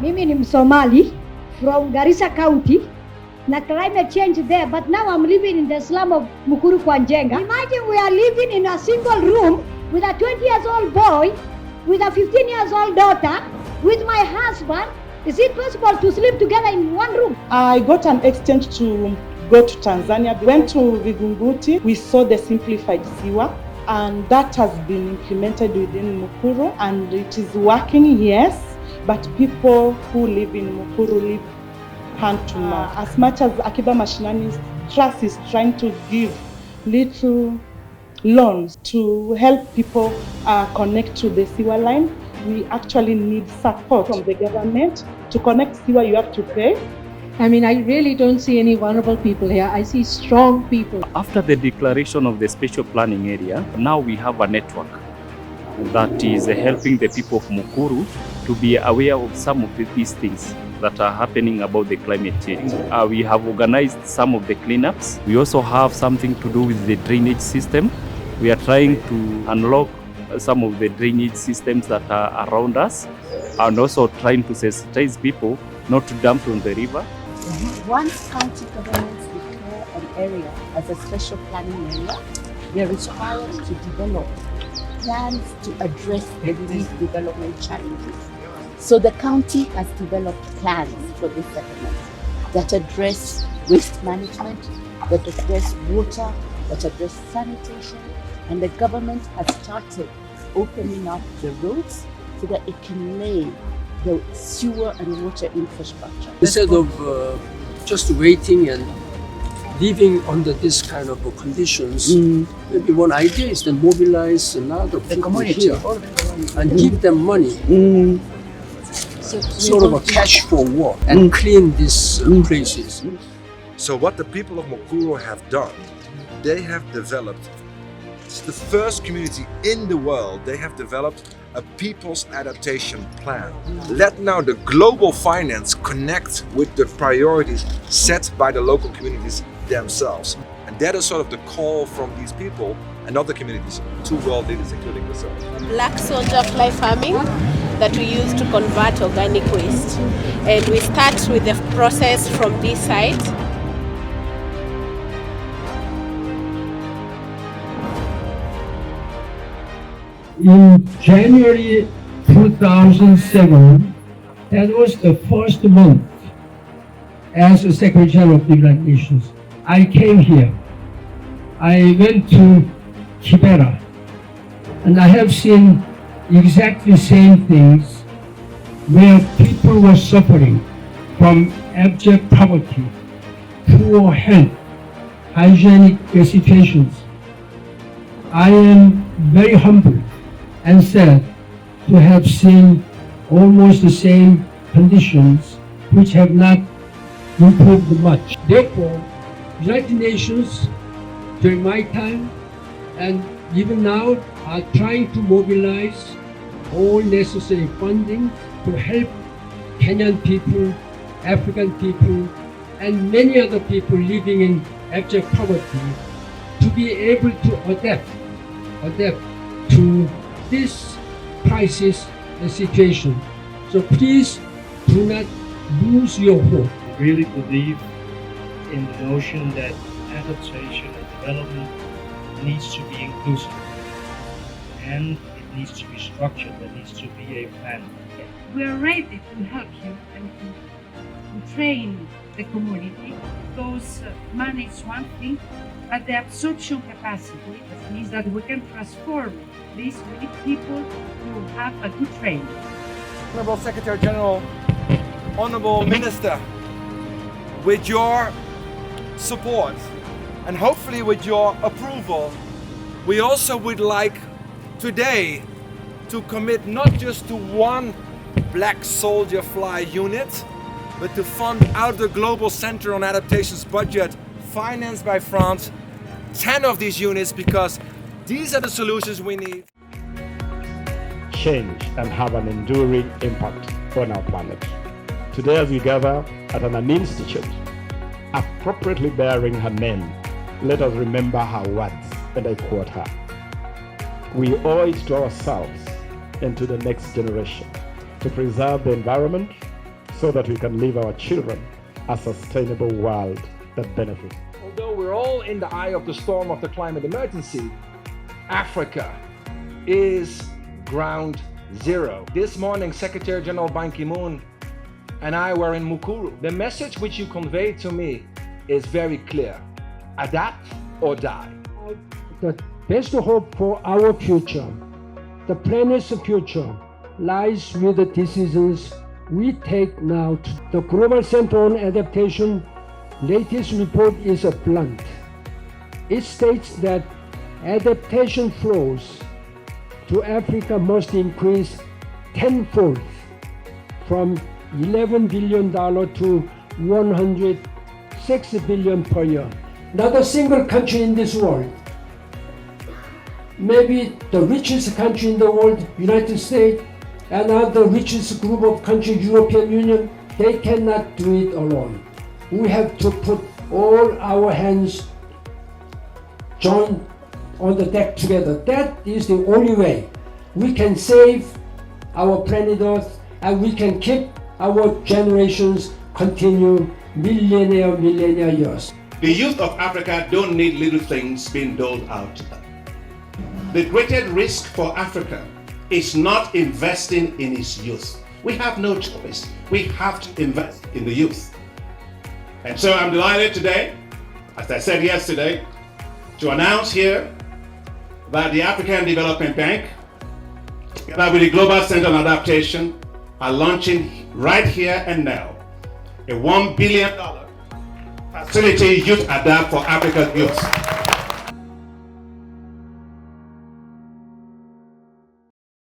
Mimi ni Msomali from Garissa County. Na climate change there, but now I'm living in the slum of Mukuru Kwanjenga. Imagine we are living in a single room with a 20 years old boy, with a 15 years old daughter, with my husband. Is it possible to sleep together in one room? I got an exchange to go to Tanzania. Went to Vigumbuti. We saw the simplified siwa, and that has been implemented within Mukuru, and it is working, yes, but people who live in Mukuru live hand to mouth. As much as Akiba Mashinani's trust is trying to give little loans to help people connect to the sewer line, we actually need support from the government. To connect sewer, you have to pay. I mean, I really don't see any vulnerable people here. I see strong people. After the declaration of the special planning area, now we have a network that is helping the people of Mukuru to be aware of some of these things that are happening about the climate change. We have organized some of the cleanups. We also have something to do with the drainage system. We are trying to unlock some of the drainage systems that are around us, and also trying to sensitize people not to dump on the river. Once county governments declare an area as a special planning area, they are required to develop plans to address these development challenges. So the county has developed plans for this settlement that address waste management, that address water, that address sanitation, and the government has started opening up the roads so that it can lay the sewer and water infrastructure. Instead of just waiting and living under this kind of conditions, maybe one idea is to mobilize a lot of people here and give them money. Sort of a cash for work and clean these places. So what the people of Mukuru have done, they have developed, it's the first community in the world, they have developed a people's adaptation plan. Let now the global finance connect with the priorities set by the local communities themselves. And that is sort of the call from these people and other communities to world leaders, including yourselves. Black soldier fly farming that we use to convert organic waste. And we start with the process from this side. In January 2007, that was the first month as a Secretary General of the United Nations. I came here. I went to Kibera, and I have seen exactly the same things where people were suffering from abject poverty, poor health, hygienic situations. I am very humbled and sad to have seen almost the same conditions which have not improved much. Therefore, United Nations during my time and even now are trying to mobilize all necessary funding to help Kenyan people, African people, and many other people living in abject poverty to be able to adapt to this crisis situation. So please do not lose your hope. I really believe in the notion that adaptation and development needs to be inclusive, and it needs to be structured. There needs to be a plan. We are ready to help you and to train the community. Those manage one thing, but the absorption capacity means that we can transform these. We need people to have a good training. Honorable Secretary General, Honorable Minister, with your support and hopefully with your approval, we also would like today to commit not just to one Black Soldier Fly unit, but to fund out of the Global Center on Adaptation's budget, financed by France, 10 of these units, because these are the solutions we need. Change and have an enduring impact on our planet. Today, as we gather at an institute, appropriately bearing her name, let us remember her words, and I quote her. We owe it to ourselves and to the next generation to preserve the environment, so that we can leave our children a sustainable world that benefits. Although we're all in the eye of the storm of the climate emergency, Africa is ground zero. This morning, Secretary General Ban Ki-moon and I were in Mukuru. The message which you conveyed to me is very clear. Adapt or die. The best hope for our future, the planet's future, lies with the decisions we take now. The Global Center on Adaptation latest report is blunt. It states that adaptation flows to Africa must increase tenfold from $11 billion to $106 billion per year. Not a single country in this world, maybe the richest country in the world, United States, and the richest group of countries, European Union, they cannot do it alone. We have to put all our hands joined on the deck together. That is the only way we can save our planet Earth, and we can keep our generations continue millennia years. The youth of Africa don't need little things being doled out to them. The greatest risk for Africa is not investing in its youth. We have no choice. We have to invest in the youth. And so I'm delighted today, as I said yesterday, to announce here that the African Development Bank, together with the Global Center on Adaptation, are launching right here and now a $1 billion facility Youth Adapt for Africa's youth.